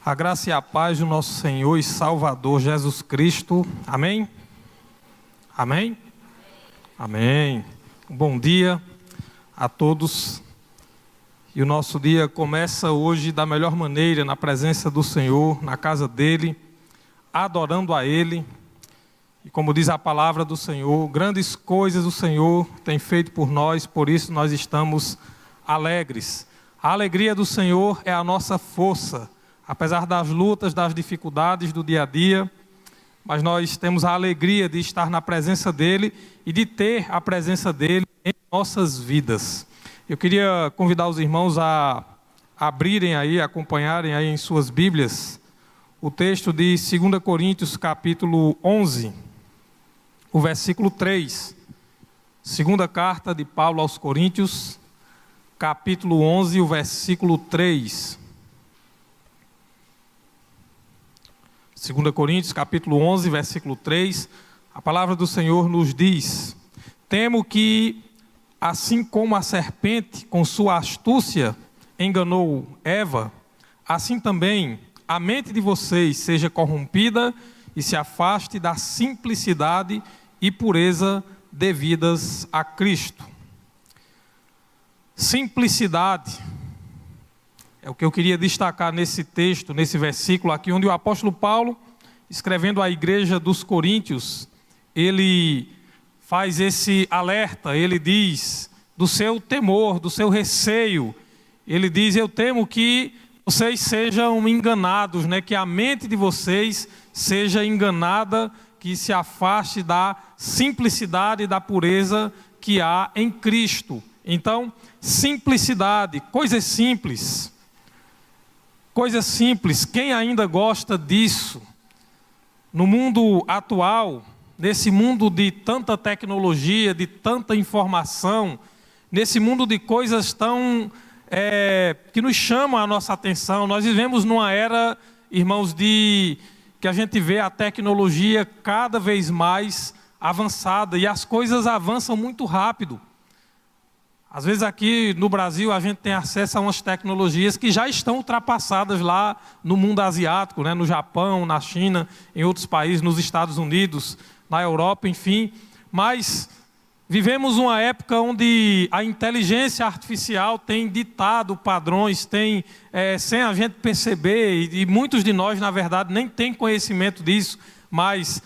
A graça e a paz do nosso Senhor e Salvador Jesus Cristo. Amém? Amém? Amém. Bom dia a todos. E o nosso dia começa hoje da melhor maneira, na presença do Senhor, na casa dEle, adorando a Ele. E como diz a palavra do Senhor, grandes coisas o Senhor tem feito por nós, por isso nós estamos alegres. A alegria do Senhor é a nossa força. Apesar das lutas, das dificuldades do dia a dia, mas nós temos a alegria de estar na presença dEle e de ter a presença dEle em nossas vidas. Eu queria convidar os irmãos a abrirem aí, acompanharem aí em suas Bíblias, o texto de 2 Coríntios capítulo 11, o versículo 3. Segunda carta de Paulo aos Coríntios, capítulo 11, o versículo 3. 2 Coríntios, capítulo 11, versículo 3, a palavra do Senhor nos diz: temo que, assim como a serpente, com sua astúcia, enganou Eva, assim também a mente de vocês seja corrompida e se afaste da simplicidade e pureza devidas a Cristo. Simplicidade é o que eu queria destacar nesse texto, nesse versículo aqui, onde o apóstolo Paulo, escrevendo à igreja dos Coríntios, ele faz esse alerta, ele diz do seu temor, do seu receio. Ele diz: eu temo que vocês sejam enganados, que a mente de vocês seja enganada, que se afaste da simplicidade e da pureza que há em Cristo. Então, simplicidade, coisas simples. Coisas simples, quem ainda gosta disso? No mundo atual, nesse mundo de tanta tecnologia, de tanta informação, nesse mundo de coisas tão que nos chamam a nossa atenção, nós vivemos numa era, irmãos, que a gente vê a tecnologia cada vez mais avançada e as coisas avançam muito rápido. Às vezes aqui no Brasil a gente tem acesso a umas tecnologias que já estão ultrapassadas lá no mundo asiático, no Japão, na China, em outros países, nos Estados Unidos, na Europa, enfim. Mas vivemos uma época onde a inteligência artificial tem ditado padrões, sem a gente perceber, e muitos de nós, na verdade, nem têm conhecimento disso, mas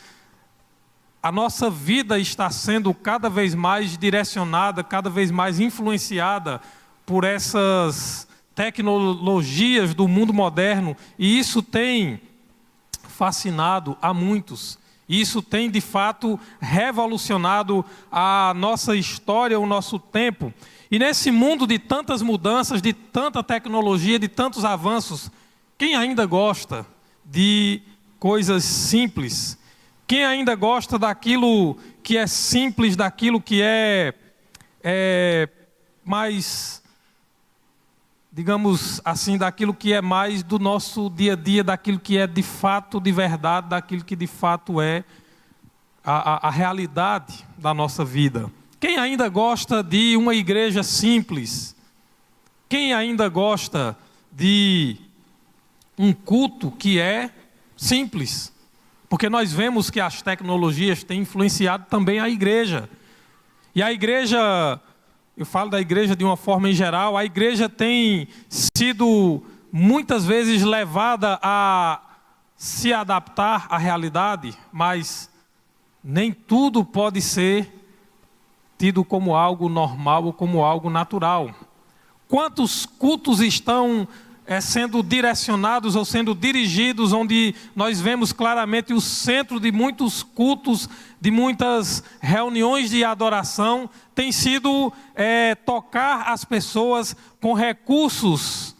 a nossa vida está sendo cada vez mais direcionada, cada vez mais influenciada por essas tecnologias do mundo moderno. E isso tem fascinado a muitos. Isso tem, de fato, revolucionado a nossa história, o nosso tempo. E nesse mundo de tantas mudanças, de tanta tecnologia, de tantos avanços, quem ainda gosta de coisas simples? Quem ainda gosta daquilo que é simples, daquilo que é mais, digamos assim, daquilo que é mais do nosso dia a dia, daquilo que é de fato, de verdade, daquilo que de fato é a realidade da nossa vida? Quem ainda gosta de uma igreja simples? Quem ainda gosta de um culto que é simples? Porque nós vemos que as tecnologias têm influenciado também a igreja. E a igreja, eu falo da igreja de uma forma em geral, a igreja tem sido muitas vezes levada a se adaptar à realidade, mas nem tudo pode ser tido como algo normal ou como algo natural. Quantos cultos estão sendo direcionados ou sendo dirigidos, onde nós vemos claramente o centro de muitos cultos, de muitas reuniões de adoração, tem sido tocar as pessoas com recursos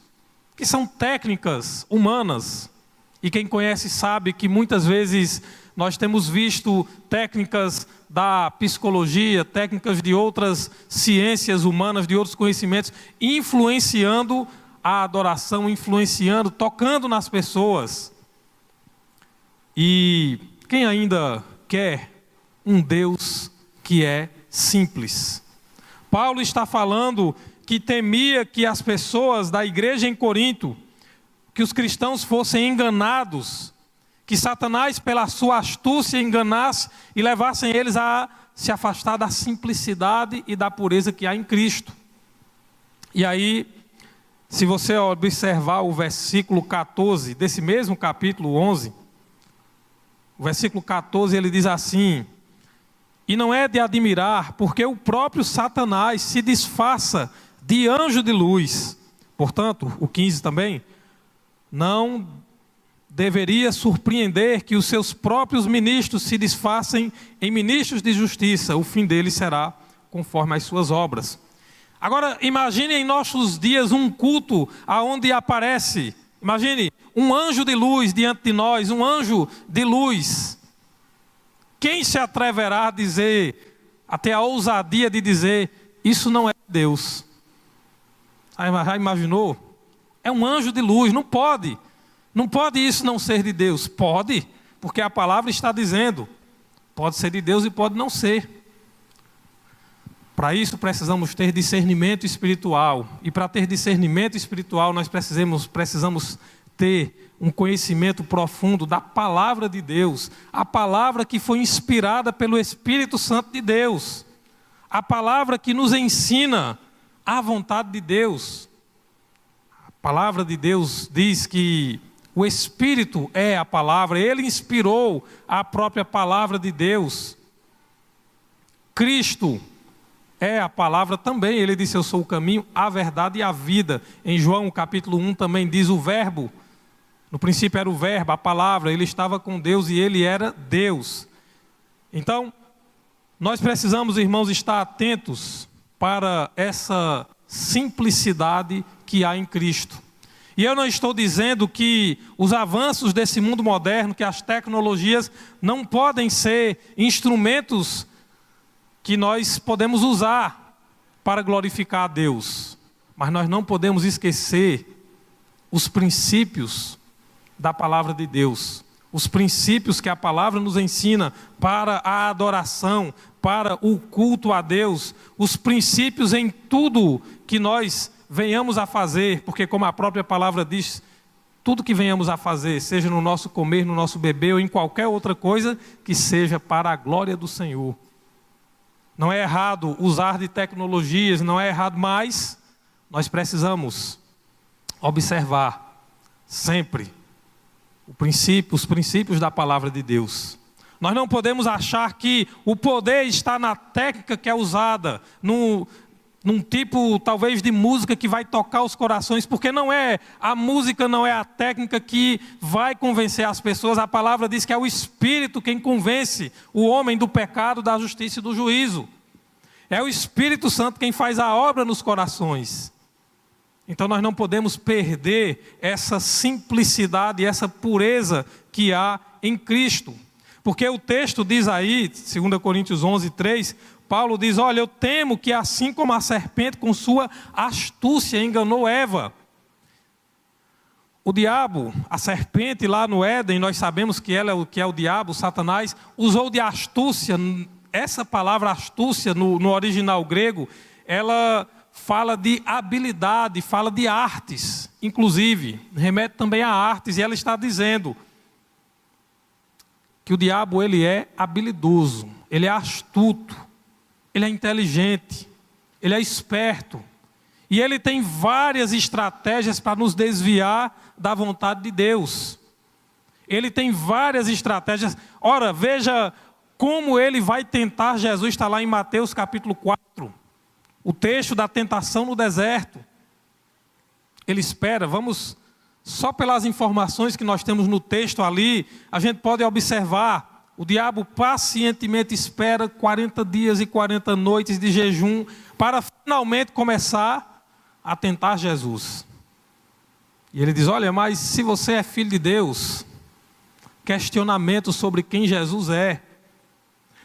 que são técnicas humanas. E quem conhece sabe que muitas vezes nós temos visto técnicas da psicologia, técnicas de outras ciências humanas, de outros conhecimentos, influenciando a adoração, influenciando, tocando nas pessoas. E quem ainda quer um Deus que é simples? Paulo está falando que temia que as pessoas da igreja em Corinto que os cristãos fossem enganados, que Satanás, pela sua astúcia, enganasse e levassem eles a se afastar da simplicidade e da pureza que há em Cristo. E aí, se você observar o versículo 14 desse mesmo capítulo 11, o versículo 14 ele diz assim: e não é de admirar, porque o próprio Satanás se disfarça de anjo de luz. Portanto, o 15 também, não deveria surpreender que os seus próprios ministros se disfarcem em ministros de justiça. O fim deles será conforme as suas obras. Agora, imagine em nossos dias um culto onde aparece, imagine, um anjo de luz diante de nós, um anjo de luz. Quem se atreverá a dizer, até a ousadia de dizer, isso não é Deus? Já imaginou? É um anjo de luz, não pode. Não pode isso não ser de Deus. Pode, porque a palavra está dizendo. Pode ser de Deus e pode não ser. Para isso precisamos ter discernimento espiritual. E para ter discernimento espiritual nós precisamos ter um conhecimento profundo da palavra de Deus. A palavra que foi inspirada pelo Espírito Santo de Deus. A palavra que nos ensina a vontade de Deus. A palavra de Deus diz que o Espírito é a palavra, ele inspirou a própria palavra de Deus. Cristo é a palavra também, ele disse: eu sou o caminho, a verdade e a vida. Em João capítulo 1 também diz o verbo, no princípio era o verbo, a palavra, ele estava com Deus e ele era Deus. Então, nós precisamos, irmãos, estar atentos para essa simplicidade que há em Cristo. E eu não estou dizendo que os avanços desse mundo moderno, que as tecnologias não podem ser instrumentos que nós podemos usar para glorificar a Deus. Mas nós não podemos esquecer os princípios da palavra de Deus. Os princípios que a palavra nos ensina para a adoração, para o culto a Deus. Os princípios em tudo que nós venhamos a fazer, porque como a própria palavra diz, tudo que venhamos a fazer, seja no nosso comer, no nosso beber ou em qualquer outra coisa, que seja para a glória do Senhor. Não é errado usar de tecnologias, não é errado, mas nós precisamos observar sempre os princípios da palavra de Deus. Nós não podemos achar que o poder está na técnica que é usada, num tipo talvez de música que vai tocar os corações, porque não é, a música não é a técnica que vai convencer as pessoas. A palavra diz que é o Espírito quem convence o homem do pecado, da justiça e do juízo. É o Espírito Santo quem faz a obra nos corações. Então nós não podemos perder essa simplicidade, essa pureza que há em Cristo. Porque o texto diz aí, 2 Coríntios 11, 3, Paulo diz: olha, eu temo que assim como a serpente com sua astúcia enganou Eva. O diabo, a serpente lá no Éden, nós sabemos que ela que é o diabo, Satanás, usou de astúcia. Essa palavra astúcia no original grego, ela fala de habilidade, fala de artes, inclusive, remete também a artes, e ela está dizendo que o diabo ele é habilidoso, ele é astuto, ele é inteligente, ele é esperto, e ele tem várias estratégias para nos desviar da vontade de Deus. Ele tem várias estratégias. Ora, veja como ele vai tentar Jesus, está lá em Mateus capítulo 4, o texto da tentação no deserto. Ele espera, vamos, só pelas informações que nós temos no texto ali, a gente pode observar. O diabo pacientemente espera 40 dias e 40 noites de jejum para finalmente começar a tentar Jesus. E ele diz: olha, mas se você é filho de Deus, questionamento sobre quem Jesus é.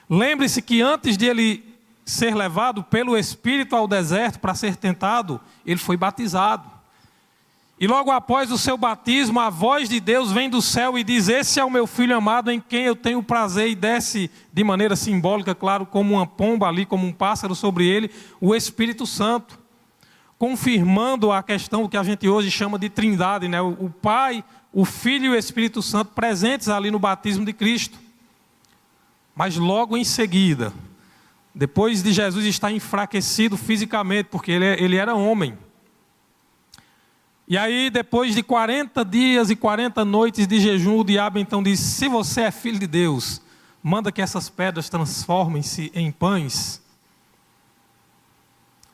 Lembre-se que antes de ele ser levado pelo Espírito ao deserto para ser tentado, ele foi batizado. E logo após o seu batismo, a voz de Deus vem do céu e diz: esse é o meu filho amado em quem eu tenho prazer, e desce de maneira simbólica, claro, como uma pomba ali, como um pássaro sobre ele, o Espírito Santo. confirmando a questão que a gente hoje chama de trindade, né? O Pai, o Filho e o Espírito Santo presentes ali no batismo de Cristo. Mas logo em seguida, depois de Jesus estar enfraquecido fisicamente, porque ele era homem. E aí, depois de 40 dias e 40 noites de jejum, o diabo então diz: se você é filho de Deus, manda que essas pedras transformem-se em pães.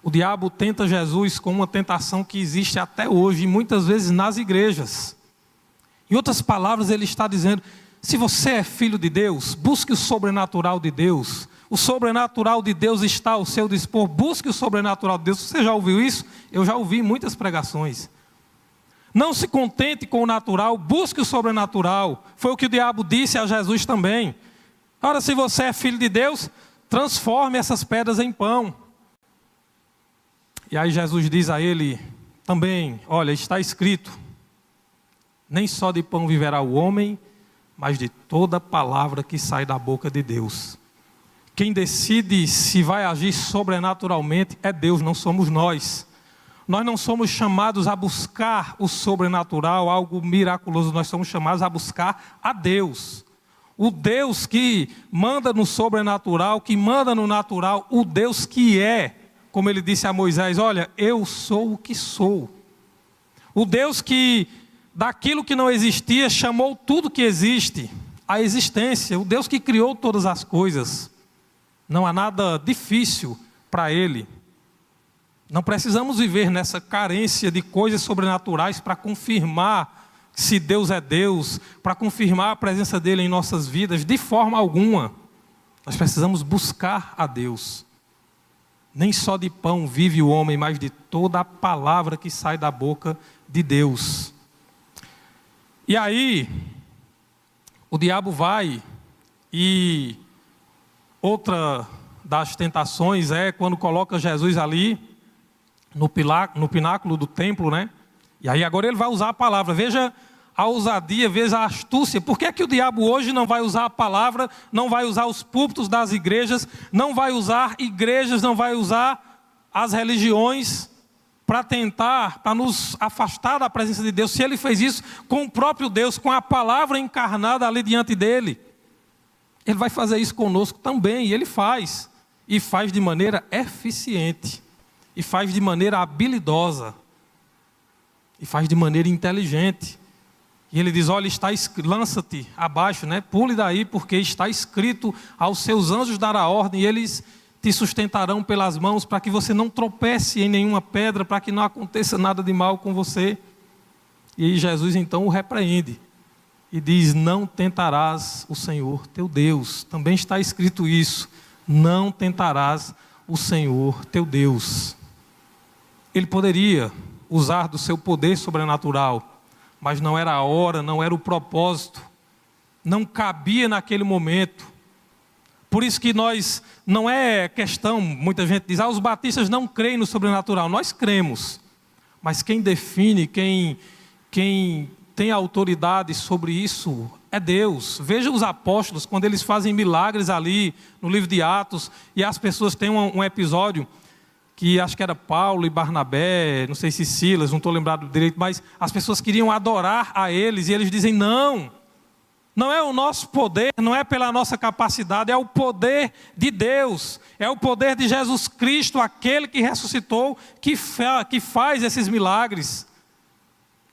O diabo tenta Jesus com uma tentação que existe até hoje, e muitas vezes nas igrejas. Em outras palavras, ele está dizendo: se você é filho de Deus, busque o sobrenatural de Deus. O sobrenatural de Deus está ao seu dispor. Busque o sobrenatural de Deus. Você já ouviu isso? Eu já ouvi muitas pregações. Não se contente com o natural, busque o sobrenatural. Foi o que o diabo disse a Jesus também. Ora, se você é filho de Deus, transforme essas pedras em pão. E aí Jesus diz a ele também: olha, está escrito, nem só de pão viverá o homem, mas de toda palavra que sai da boca de Deus. Quem decide se vai agir sobrenaturalmente é Deus, não somos nós. Nós não somos chamados a buscar o sobrenatural, algo miraculoso, nós somos chamados a buscar a Deus. O Deus que manda no sobrenatural, que manda no natural, o Deus que é, como ele disse a Moisés: olha, eu sou o que sou. O Deus que, daquilo que não existia, chamou tudo que existe à existência. O Deus que criou todas as coisas. Não há nada difícil para Ele. Não precisamos viver nessa carência de coisas sobrenaturais para confirmar se Deus é Deus, para confirmar a presença dEle em nossas vidas, de forma alguma. Nós precisamos buscar a Deus. Nem só de pão vive o homem, mas de toda a palavra que sai da boca de Deus. E aí, o diabo vai, e outra das tentações é quando coloca Jesus ali no pináculo do templo, né? E aí agora ele vai usar a palavra. Veja a ousadia, veja a astúcia. Por que é que o diabo hoje não vai usar a palavra, não vai usar os púlpitos das igrejas, não vai usar igrejas, não vai usar as religiões para tentar, para nos afastar da presença de Deus? Se ele fez isso com o próprio Deus, com a palavra encarnada ali diante dele, ele vai fazer isso conosco também, e ele faz. E faz de maneira eficiente. E faz de maneira habilidosa. E faz de maneira inteligente. E ele diz: olha, está escrito, lança-te abaixo, né? Pule daí, porque está escrito: aos seus anjos dará ordem, e eles te sustentarão pelas mãos, para que você não tropece em nenhuma pedra, para que não aconteça nada de mal com você. E aí Jesus então o repreende. E diz: não tentarás o Senhor teu Deus. Também está escrito isso: não tentarás o Senhor teu Deus. Ele poderia usar do seu poder sobrenatural, mas não era a hora, não era o propósito, não cabia naquele momento. Por isso que nós, não é questão, muita gente diz: os batistas não creem no sobrenatural. Nós cremos, mas quem define, quem tem autoridade sobre isso é Deus. Veja os apóstolos, quando eles fazem milagres ali no livro de Atos, e as pessoas têm um episódio que acho que era Paulo e Barnabé, não sei se Silas, não estou lembrado direito, mas as pessoas queriam adorar a eles, e eles dizem: não é o nosso poder, não é pela nossa capacidade, é o poder de Deus, é o poder de Jesus Cristo, aquele que ressuscitou, que faz esses milagres,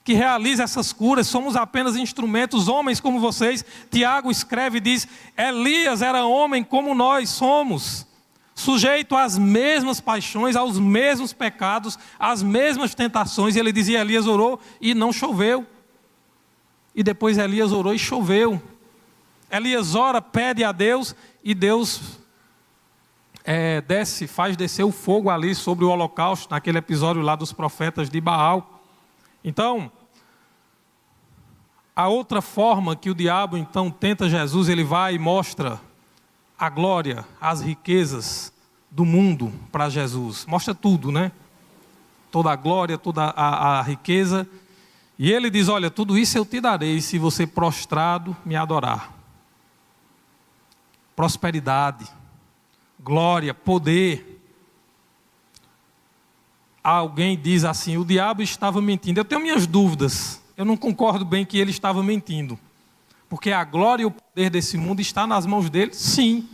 que realiza essas curas. Somos apenas instrumentos, homens como vocês. Tiago escreve e diz: Elias era homem como nós somos, sujeito às mesmas paixões, aos mesmos pecados, às mesmas tentações. E ele dizia: Elias orou e não choveu. E depois Elias orou e choveu. Elias ora, pede a Deus, e Deus faz descer o fogo ali sobre o holocausto, naquele episódio lá dos profetas de Baal. Então, a outra forma que o diabo então tenta Jesus, ele vai e mostra a glória, as riquezas do mundo para Jesus. Mostra tudo, né? Toda a glória, toda a riqueza. E ele diz: olha, tudo isso eu te darei se você prostrado me adorar. Prosperidade, glória, poder. alguém diz assim, o diabo estava mentindo. Eu tenho minhas dúvidas. Eu não concordo bem que ele estava mentindo. Porque a glória e o poder desse mundo está nas mãos dele? Sim.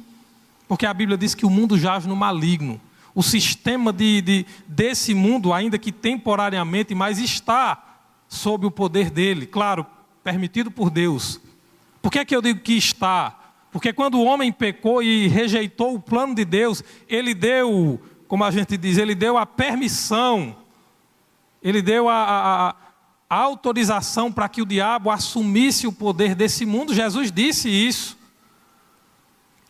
Porque a Bíblia diz que o mundo jaz no maligno. O sistema desse mundo, ainda que temporariamente, mas está sob o poder dele. Claro, permitido por Deus. Por que eu digo que está? Porque quando o homem pecou e rejeitou o plano de Deus, ele deu, como a gente diz, ele deu a permissão, ele deu a autorização para que o diabo assumisse o poder desse mundo. Jesus disse isso.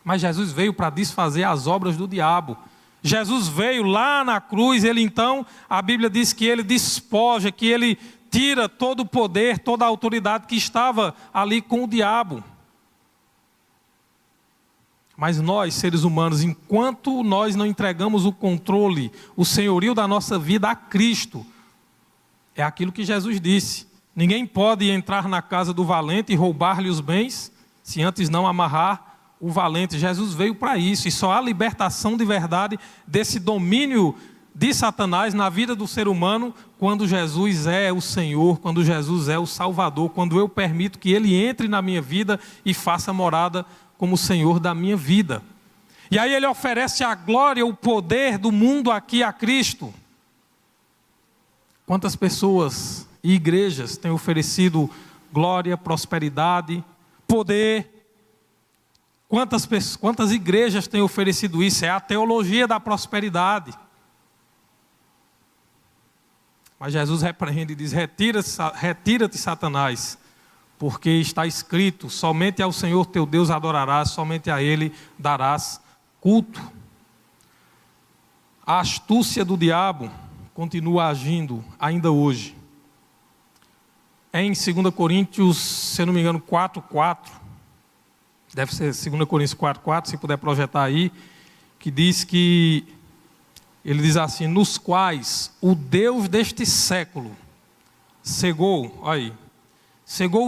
Mas Jesus veio para desfazer as obras do diabo. Jesus veio lá na cruz, ele então, a Bíblia diz que ele despoja, que ele tira todo o poder, toda a autoridade que estava ali com o diabo. Mas nós, seres humanos, enquanto nós não entregamos o controle, o senhorio da nossa vida a Cristo, é aquilo que Jesus disse. Ninguém pode entrar na casa do valente e roubar-lhe os bens, se antes não amarrar o valente. Jesus veio para isso, e só há libertação de verdade desse domínio de Satanás na vida do ser humano quando Jesus é o Senhor, quando Jesus é o Salvador, quando eu permito que Ele entre na minha vida e faça morada como Senhor da minha vida. E aí Ele oferece a glória, o poder do mundo aqui a Cristo. Quantas pessoas e igrejas têm oferecido glória, prosperidade, poder? Quantas igrejas têm oferecido isso? É a teologia da prosperidade. Mas Jesus repreende e diz, retira-te, Satanás, porque está escrito, somente ao Senhor teu Deus adorarás, somente a Ele darás culto. A astúcia do diabo continua agindo ainda hoje. Em 2 Coríntios, se não me engano, 4:4, deve ser 2 Coríntios 4:4, se puder projetar aí, que diz que, ele diz assim, nos quais o Deus deste século cegou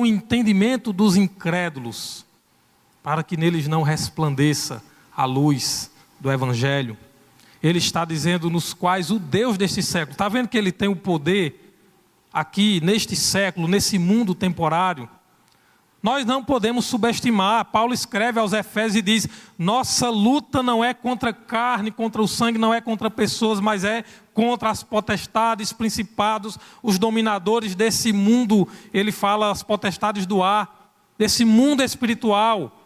o entendimento dos incrédulos, para que neles não resplandeça a luz do Evangelho. Ele está dizendo nos quais o Deus deste século, está vendo que ele tem o poder aqui neste século, nesse mundo temporário? Nós não podemos subestimar. Paulo escreve aos Efésios e diz, nossa luta não é contra carne, contra o sangue, não é contra pessoas, mas é contra as potestades, principados, os dominadores desse mundo. Ele fala as potestades do ar, desse mundo espiritual,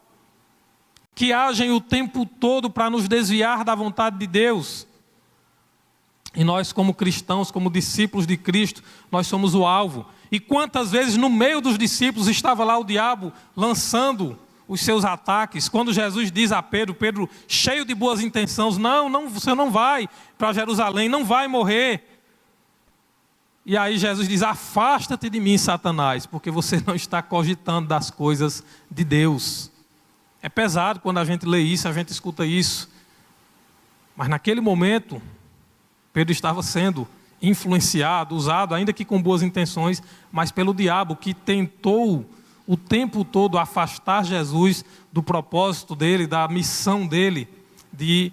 que agem o tempo todo para nos desviar da vontade de Deus. E nós, como cristãos, como discípulos de Cristo, nós somos o alvo. E quantas vezes no meio dos discípulos estava lá o diabo lançando os seus ataques. Quando Jesus diz a Pedro, cheio de boas intenções, não, você não vai para Jerusalém, não vai morrer. E aí Jesus diz, afasta-te de mim, Satanás, porque você não está cogitando das coisas de Deus. É pesado quando a gente lê isso, a gente escuta isso. Mas naquele momento, Pedro estava sendo influenciado, usado, ainda que com boas intenções, mas pelo diabo, que tentou o tempo todo afastar Jesus do propósito dele, da missão dele, de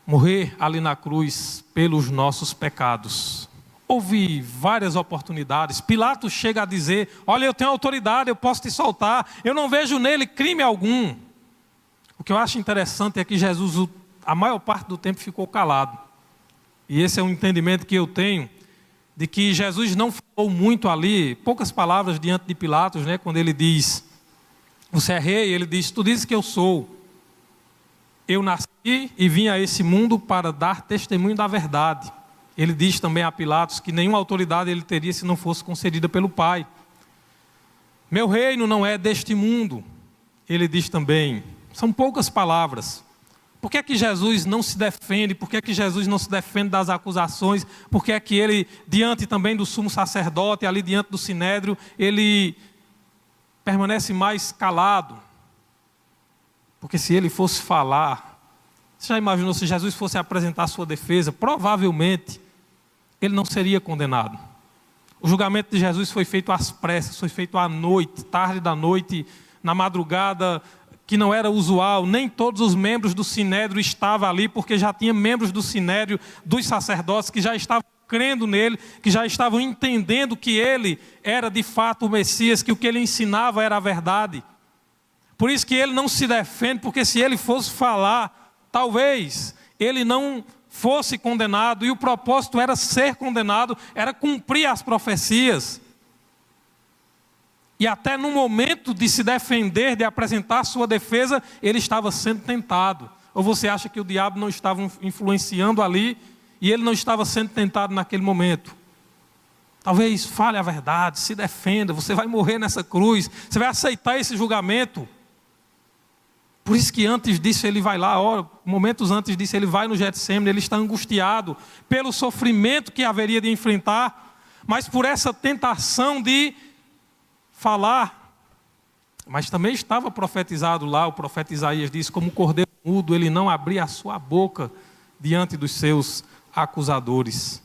morrer ali na cruz pelos nossos pecados. Houve várias oportunidades. Pilatos chega a dizer, olha, eu tenho autoridade, eu posso te soltar, eu não vejo nele crime algum. O que eu acho interessante é que Jesus, a maior parte do tempo, ficou calado. E esse é um entendimento que eu tenho, de que Jesus não falou muito ali, poucas palavras diante de Pilatos, né? Quando ele diz, você é rei, ele diz, tu dizes que eu sou. Eu nasci e vim a esse mundo para dar testemunho da verdade. Ele diz também a Pilatos que nenhuma autoridade ele teria se não fosse concedida pelo Pai. Meu reino não é deste mundo. Ele diz também, são poucas palavras. Por que é que Jesus não se defende? Por que é que Jesus não se defende das acusações? Por que é que ele, diante também do sumo sacerdote, ali diante do sinédrio, ele permanece mais calado? Porque se ele fosse falar, você já imaginou se Jesus fosse apresentar a sua defesa? Provavelmente ele não seria condenado. O julgamento de Jesus foi feito às pressas, foi feito à noite, tarde da noite, na madrugada, que não era usual. Nem todos os membros do sinédrio estavam ali, porque já tinha membros do sinédrio, dos sacerdotes, que já estavam crendo nele, que já estavam entendendo que ele era de fato o Messias, que o que ele ensinava era a verdade. Por isso que ele não se defende, porque se ele fosse falar, talvez ele não fosse condenado, e o propósito era ser condenado, era cumprir as profecias. E até no momento de se defender, de apresentar sua defesa, ele estava sendo tentado. Ou você acha que o diabo não estava influenciando ali, e ele não estava sendo tentado naquele momento? Talvez fale a verdade, se defenda, você vai morrer nessa cruz, você vai aceitar esse julgamento. Por isso que antes disso ele vai lá, momentos antes disso ele vai no Getsêmani, ele está angustiado pelo sofrimento que haveria de enfrentar, mas por essa tentação de falar. Mas também estava profetizado lá, o profeta Isaías diz, como cordeiro mudo, ele não abria a sua boca diante dos seus acusadores.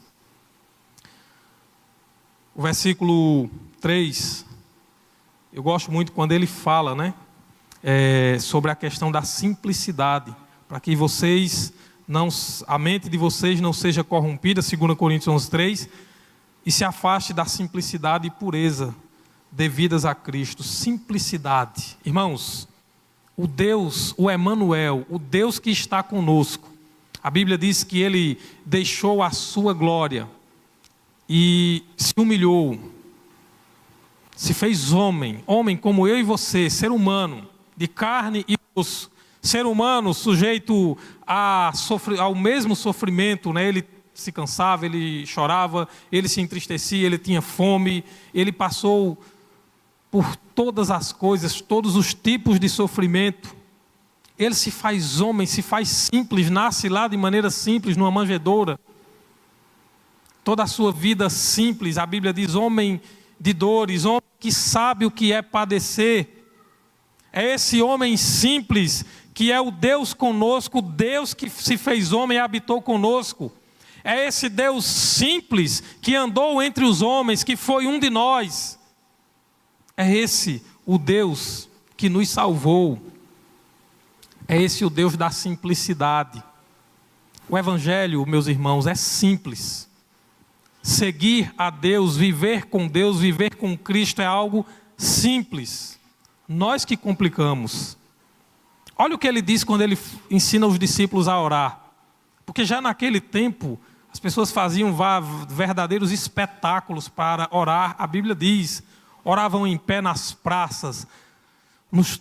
O versículo 3, eu gosto muito quando ele fala, né? Sobre a questão da simplicidade, para que a mente de vocês não seja corrompida, 2 Coríntios 11:3, e se afaste da simplicidade e pureza devidas a Cristo. Simplicidade, irmãos, o Deus, o Emanuel, o Deus que está conosco, a Bíblia diz que ele deixou a sua glória e se humilhou, se fez homem como eu e você, ser humano, de carne e osso, ser humano sujeito ao mesmo sofrimento, né? Ele se cansava, ele chorava, ele se entristecia, ele tinha fome, ele passou por todas as coisas, todos os tipos de sofrimento. Ele se faz homem, se faz simples, nasce lá de maneira simples, numa manjedoura. Toda a sua vida simples, a Bíblia diz, homem de dores, homem que sabe o que é padecer. É esse homem simples que é o Deus conosco, o Deus que se fez homem e habitou conosco. É esse Deus simples que andou entre os homens, que foi um de nós. É esse o Deus que nos salvou. É esse o Deus da simplicidade. O Evangelho, meus irmãos, é simples. Seguir a Deus, viver com Cristo é algo simples. Nós que complicamos. Olha o que ele diz quando ele ensina os discípulos a orar. Porque já naquele tempo, as pessoas faziam verdadeiros espetáculos para orar. A Bíblia diz, oravam em pé nas praças,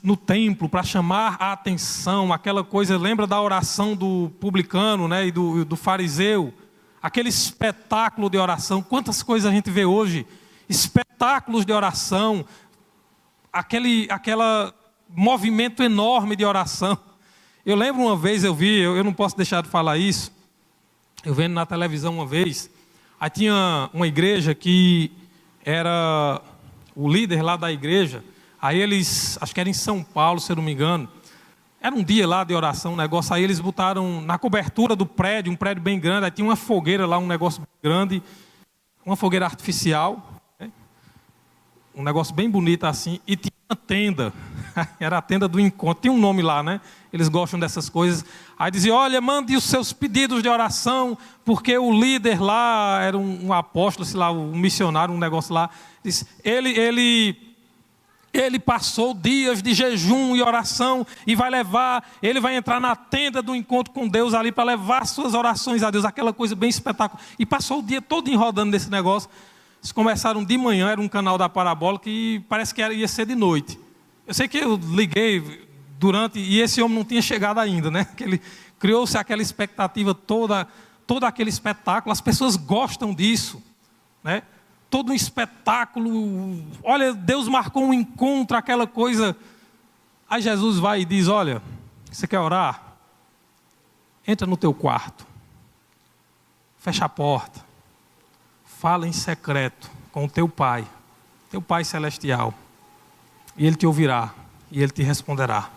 no templo, para chamar a atenção. Aquela coisa, lembra da oração do publicano, né, e do fariseu? Aquele espetáculo de oração. Quantas coisas a gente vê hoje? Espetáculos de oração. Aquele movimento enorme de oração. Eu lembro uma vez, eu não posso deixar de falar isso, eu vendo na televisão uma vez, aí tinha uma igreja que era o líder lá da igreja, aí eles, acho que era em São Paulo, se eu não me engano, era um dia lá de oração, um negócio, aí eles botaram na cobertura do prédio, um prédio bem grande, aí tinha uma fogueira lá, um negócio bem grande, uma fogueira artificial, um negócio bem bonito assim, e tinha uma tenda, era a tenda do encontro, tinha um nome lá, né? Eles gostam dessas coisas. Aí dizia, olha, mande os seus pedidos de oração, porque o líder lá era um apóstolo, sei lá, um missionário, um negócio lá, disse, ele passou dias de jejum e oração, e ele vai entrar na tenda do encontro com Deus ali, para levar suas orações a Deus, aquela coisa bem espetacular, e passou o dia todo enrodando nesse negócio. Eles começaram de manhã, era um canal da Parabólica, e parece que ia ser de noite. Eu sei que eu liguei e esse homem não tinha chegado ainda, né? Criou-se aquela expectativa toda, todo aquele espetáculo, as pessoas gostam disso, né? Todo um espetáculo, olha, Deus marcou um encontro, aquela coisa. Aí Jesus vai e diz, olha, você quer orar? Entra no teu quarto, fecha a porta, fala em secreto com o teu Pai celestial, e Ele te ouvirá, e Ele te responderá.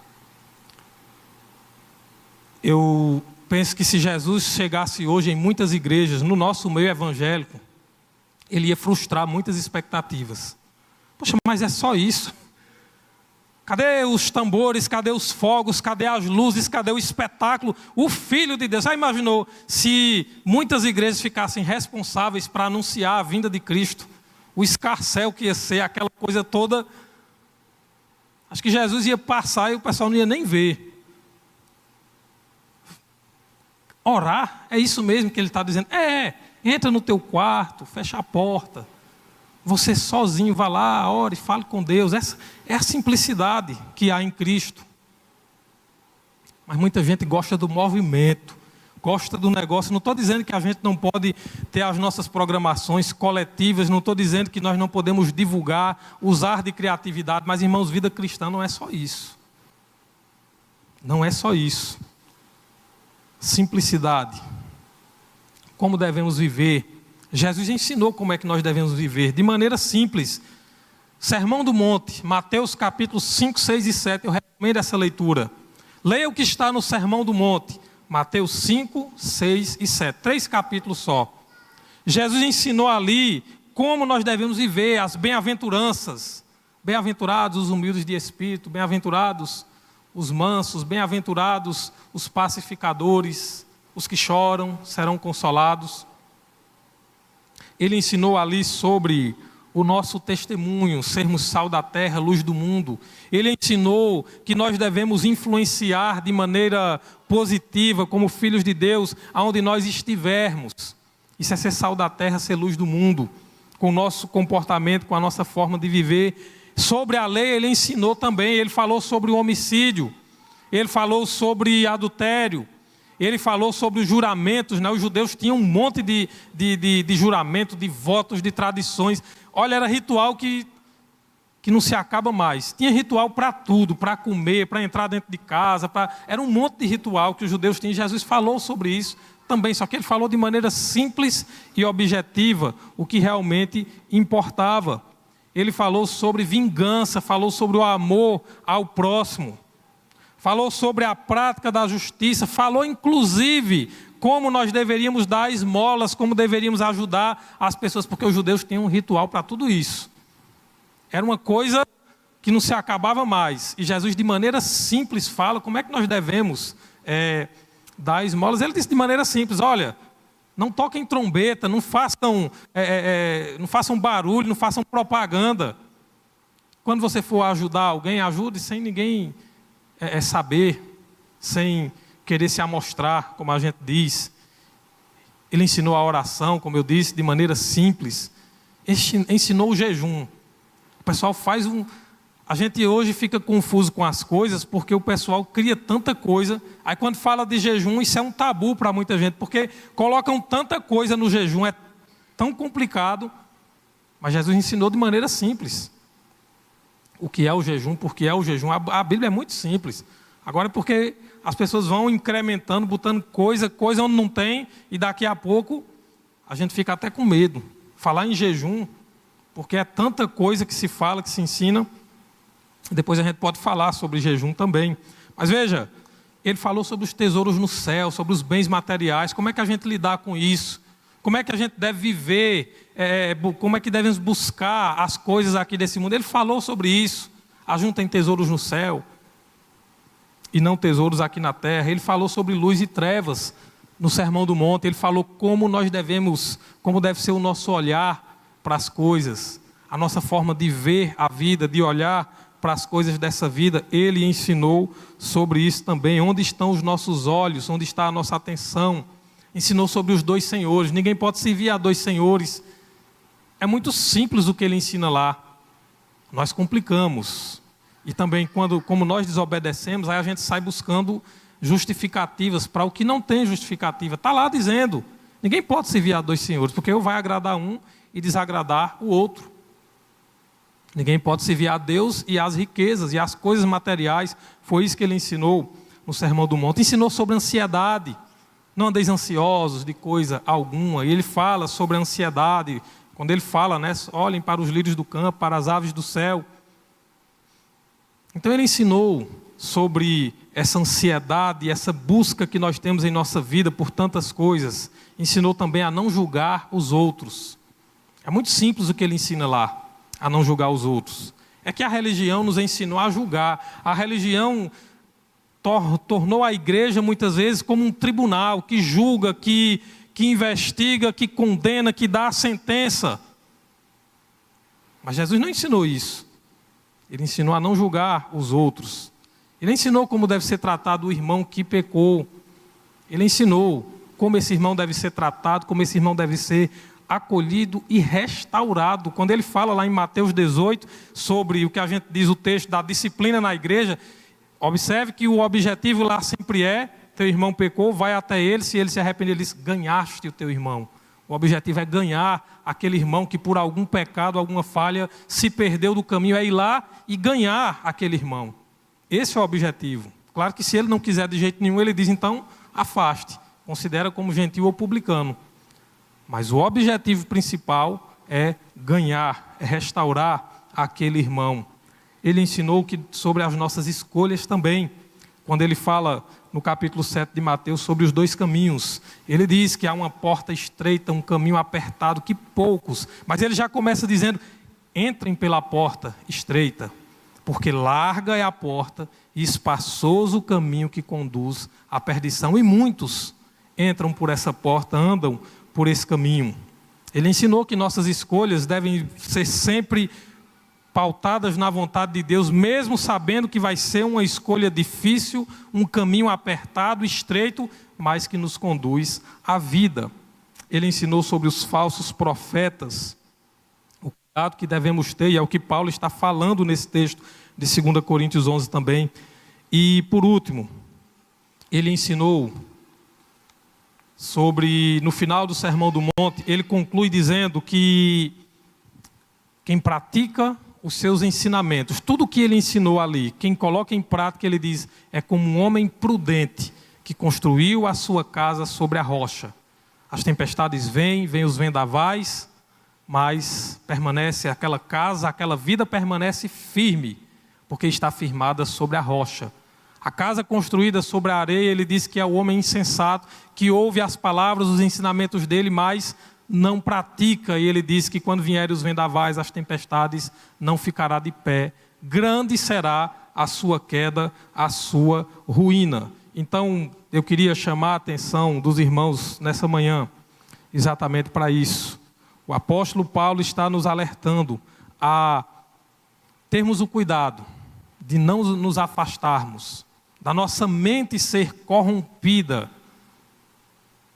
Eu penso que se Jesus chegasse hoje em muitas igrejas, no nosso meio evangélico, Ele ia frustrar muitas expectativas. Poxa, mas é só isso? Cadê os tambores, cadê os fogos, cadê as luzes, cadê o espetáculo? O Filho de Deus. Já imaginou se muitas igrejas ficassem responsáveis para anunciar a vinda de Cristo? O escarcéu que ia ser, aquela coisa toda. Acho que Jesus ia passar e o pessoal não ia nem ver. Orar, é isso mesmo que ele está dizendo. Entra no teu quarto, fecha a porta. Você sozinho, vá lá, ore, fale com Deus. Essa é a simplicidade que há em Cristo. Mas muita gente gosta do movimento, gosta do negócio. Não estou dizendo que a gente não pode ter as nossas programações coletivas, não estou dizendo que nós não podemos divulgar, usar de criatividade, mas, irmãos, vida cristã não é só isso. Não é só isso. Simplicidade. Como devemos viver? Jesus ensinou como é que nós devemos viver, de maneira simples. Sermão do Monte, Mateus capítulos 5, 6 e 7, eu recomendo essa leitura. Leia o que está no Sermão do Monte, Mateus 5, 6 e 7, 3 capítulos só. Jesus ensinou ali como nós devemos viver, as bem-aventuranças. Bem-aventurados os humildes de espírito, bem-aventurados os mansos, bem-aventurados os pacificadores, os que choram serão consolados. Ele ensinou ali sobre o nosso testemunho, sermos sal da terra, luz do mundo. Ele ensinou que nós devemos influenciar de maneira positiva, como filhos de Deus, aonde nós estivermos. Isso é ser sal da terra, ser luz do mundo, com o nosso comportamento, com a nossa forma de viver. Sobre a lei, ele ensinou também, ele falou sobre o homicídio, ele falou sobre adultério, ele falou sobre os juramentos, né? Os judeus tinham um monte de juramento, de votos, de tradições. Olha, era ritual que não se acaba mais. Tinha ritual para tudo, para comer, para entrar dentro de casa. Era um monte de ritual que os judeus tinham. Jesus falou sobre isso também, só que ele falou de maneira simples e objetiva o que realmente importava. Ele falou sobre vingança, falou sobre o amor ao próximo. Falou sobre a prática da justiça, falou inclusive como nós deveríamos dar esmolas, como deveríamos ajudar as pessoas, porque os judeus tinham um ritual para tudo isso. Era uma coisa que não se acabava mais. E Jesus, de maneira simples, fala como é que nós devemos dar esmolas. Ele disse de maneira simples, olha, não toquem trombeta, não façam barulho, não façam propaganda. Quando você for ajudar alguém, ajude sem ninguém saber, sem querer se amostrar, como a gente diz. Ele ensinou a oração, como eu disse, de maneira simples. Ensinou o jejum. O pessoal a gente hoje fica confuso com as coisas, porque o pessoal cria tanta coisa. Aí quando fala de jejum, isso é um tabu para muita gente, porque colocam tanta coisa no jejum, é tão complicado. Mas Jesus ensinou de maneira simples. O que é o jejum, por que é o jejum. A Bíblia é muito simples. Agora é porque as pessoas vão incrementando, botando coisa onde não tem, e daqui a pouco a gente fica até com medo. Falar em jejum, porque é tanta coisa que se fala, que se ensina. Depois a gente pode falar sobre jejum também. Mas veja, ele falou sobre os tesouros no céu, sobre os bens materiais, como é que a gente lidar com isso. Como é que a gente deve viver, como é que devemos buscar as coisas aqui desse mundo. Ele falou sobre isso. Ajuntem tesouros no céu e não tesouros aqui na terra. Ele falou sobre luz e trevas no Sermão do Monte. Ele falou como deve ser o nosso olhar para as coisas, a nossa forma de ver a vida, de olhar para as coisas dessa vida. Ele ensinou sobre isso também. Onde estão os nossos olhos? Onde está a nossa atenção? Ensinou sobre os dois senhores. Ninguém pode servir a dois senhores. É muito simples o que ele ensina lá. Nós complicamos. E também, como nós desobedecemos, aí a gente sai buscando justificativas para o que não tem justificativa. Está lá dizendo, ninguém pode servir a dois senhores, porque ou vai agradar um e desagradar o outro. Ninguém pode servir a Deus e às riquezas e às coisas materiais. Foi isso que ele ensinou no Sermão do Monte. Ensinou sobre ansiedade. Não andeis ansiosos de coisa alguma. E ele fala sobre a ansiedade. Quando ele fala, né, olhem para os lírios do campo, para as aves do céu. Então ele ensinou sobre essa ansiedade, essa busca que nós temos em nossa vida por tantas coisas. Ensinou também a não julgar os outros. É muito simples o que ele ensina lá, a não julgar os outros. É que a religião nos ensinou a julgar. A religião tornou a igreja muitas vezes como um tribunal que julga, que investiga, que condena, que dá a sentença. Mas Jesus não ensinou isso. Ele ensinou a não julgar os outros. Ele ensinou como deve ser tratado o irmão que pecou. Ele ensinou como esse irmão deve ser tratado, como esse irmão deve ser acolhido e restaurado. Quando ele fala lá em Mateus 18 sobre o que a gente diz o texto da disciplina na igreja, observe que o objetivo lá sempre é: teu irmão pecou, vai até ele, se ele se arrepender, ele diz: ganhaste o teu irmão. O objetivo é ganhar aquele irmão que por algum pecado, alguma falha, se perdeu do caminho, é ir lá e ganhar aquele irmão. Esse é o objetivo. Claro que se ele não quiser de jeito nenhum, ele diz: então afaste, considera como gentil ou publicano. Mas o objetivo principal é ganhar, é restaurar aquele irmão. Ele ensinou sobre as nossas escolhas também. Quando ele fala no capítulo 7 de Mateus sobre os dois caminhos, ele diz que há uma porta estreita, um caminho apertado, que poucos, mas ele já começa dizendo: entrem pela porta estreita, porque larga é a porta e espaçoso o caminho que conduz à perdição, e muitos entram por essa porta, andam por esse caminho. Ele ensinou que nossas escolhas devem ser sempre pautadas na vontade de Deus, mesmo sabendo que vai ser uma escolha difícil, um caminho apertado, estreito, mas que nos conduz à vida. Ele ensinou sobre os falsos profetas, o cuidado que devemos ter, e é o que Paulo está falando nesse texto de 2 Coríntios 11 também. E por último, ele ensinou sobre, no final do Sermão do Monte, ele conclui dizendo que quem pratica os seus ensinamentos, tudo o que ele ensinou ali, quem coloca em prática, ele diz, é como um homem prudente que construiu a sua casa sobre a rocha. As tempestades vêm os vendavais, mas permanece aquela casa, aquela vida permanece firme, porque está firmada sobre a rocha. A casa construída sobre a areia, ele diz que é o homem insensato, que ouve as palavras, os ensinamentos dele, mas não pratica. E ele diz que quando vierem os vendavais, as tempestades, não ficará de pé. Grande será a sua queda, a sua ruína. Então, eu queria chamar a atenção dos irmãos nessa manhã, exatamente para isso. O apóstolo Paulo está nos alertando a termos o cuidado de não nos afastarmos, da nossa mente ser corrompida,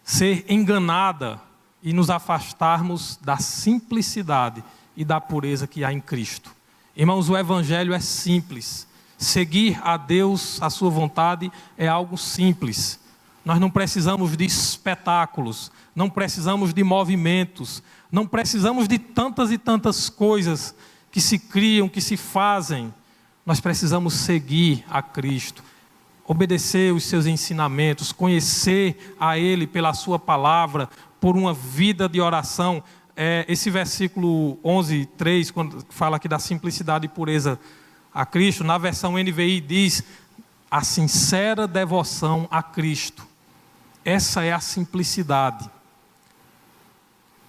ser enganada e nos afastarmos da simplicidade e da pureza que há em Cristo. Irmãos, o Evangelho é simples. Seguir a Deus, a sua vontade, é algo simples. Nós não precisamos de espetáculos, não precisamos de movimentos, não precisamos de tantas e tantas coisas que se criam, que se fazem. Nós precisamos seguir a Cristo, obedecer os seus ensinamentos, conhecer a Ele pela sua palavra, por uma vida de oração. Esse versículo 11:3, quando fala aqui da simplicidade e pureza a Cristo, na versão NVI diz: a sincera devoção a Cristo. Essa é a simplicidade.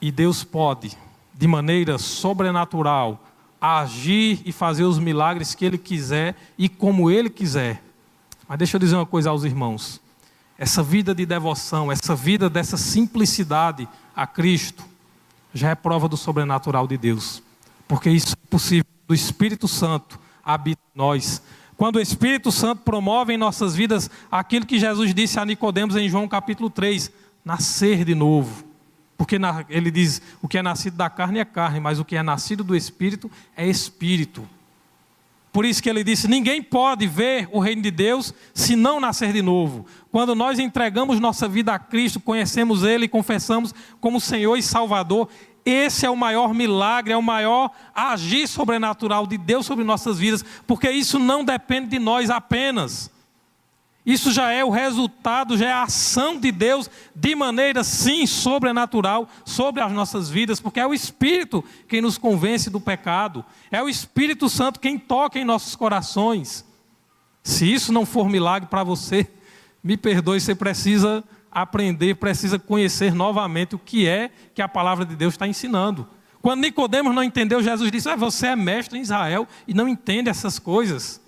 E Deus pode, de maneira sobrenatural, agir e fazer os milagres que Ele quiser e como Ele quiser. Mas deixa eu dizer uma coisa aos irmãos. Essa vida de devoção, essa vida dessa simplicidade a Cristo, já é prova do sobrenatural de Deus. Porque isso é possível. O Espírito Santo habita em nós. Quando o Espírito Santo promove em nossas vidas aquilo que Jesus disse a Nicodemos em João capítulo 3, nascer de novo. Porque ele diz, o que é nascido da carne é carne, mas o que é nascido do Espírito é Espírito. Por isso que ele disse, ninguém pode ver o reino de Deus se não nascer de novo. Quando nós entregamos nossa vida a Cristo, conhecemos Ele e confessamos como Senhor e Salvador, esse é o maior milagre, é o maior agir sobrenatural de Deus sobre nossas vidas, porque isso não depende de nós apenas. Isso já é o resultado, já é a ação de Deus de maneira, sim, sobrenatural sobre as nossas vidas, porque é o Espírito quem nos convence do pecado, é o Espírito Santo quem toca em nossos corações. Se isso não for milagre para você, me perdoe, você precisa aprender, precisa conhecer novamente o que é que a palavra de Deus está ensinando. Quando Nicodemos não entendeu, Jesus disse: você é mestre em Israel e não entende essas coisas.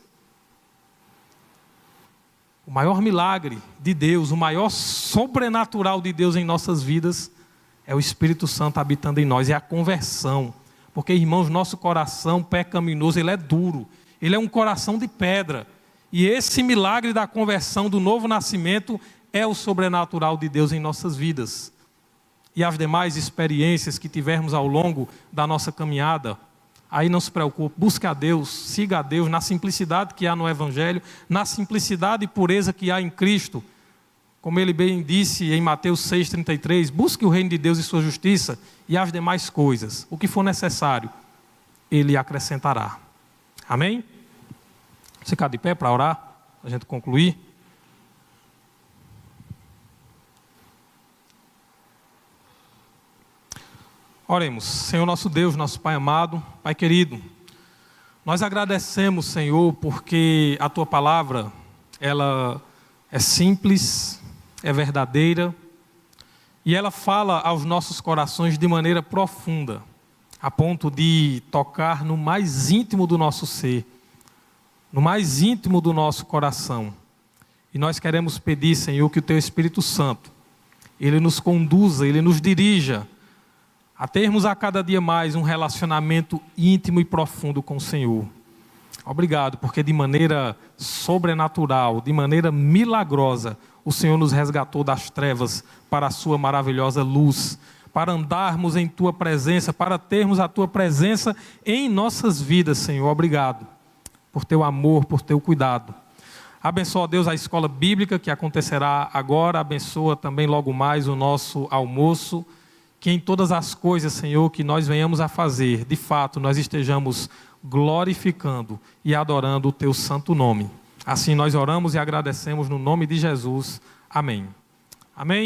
O maior milagre de Deus, o maior sobrenatural de Deus em nossas vidas é o Espírito Santo habitando em nós, é a conversão. Porque, irmãos, nosso coração pecaminoso, ele é duro, ele é um coração de pedra. E esse milagre da conversão, do novo nascimento, é o sobrenatural de Deus em nossas vidas. E as demais experiências que tivermos ao longo da nossa caminhada, aí não se preocupe, busque a Deus, siga a Deus na simplicidade que há no Evangelho, na simplicidade e pureza que há em Cristo. Como ele bem disse em Mateus 6,33, busque o reino de Deus e sua justiça, e as demais coisas, o que for necessário, ele acrescentará. Amém? Você ficar de pé para orar, para a gente concluir. Oremos. Senhor nosso Deus, nosso Pai amado, Pai querido, nós agradecemos, Senhor, porque a Tua palavra, ela é simples, é verdadeira, e ela fala aos nossos corações de maneira profunda, a ponto de tocar no mais íntimo do nosso ser, no mais íntimo do nosso coração. E nós queremos pedir, Senhor, que o Teu Espírito Santo, Ele nos conduza, Ele nos dirija, a termos a cada dia mais um relacionamento íntimo e profundo com o Senhor. Obrigado, porque de maneira sobrenatural, de maneira milagrosa, o Senhor nos resgatou das trevas para a sua maravilhosa luz, para andarmos em Tua presença, para termos a Tua presença em nossas vidas, Senhor. Obrigado por Teu amor, por Teu cuidado. Abençoa, Deus, a escola bíblica que acontecerá agora, abençoa também logo mais o nosso almoço, que em todas as coisas, Senhor, que nós venhamos a fazer, de fato, nós estejamos glorificando e adorando o Teu santo nome. Assim nós oramos e agradecemos no nome de Jesus. Amém. Amém.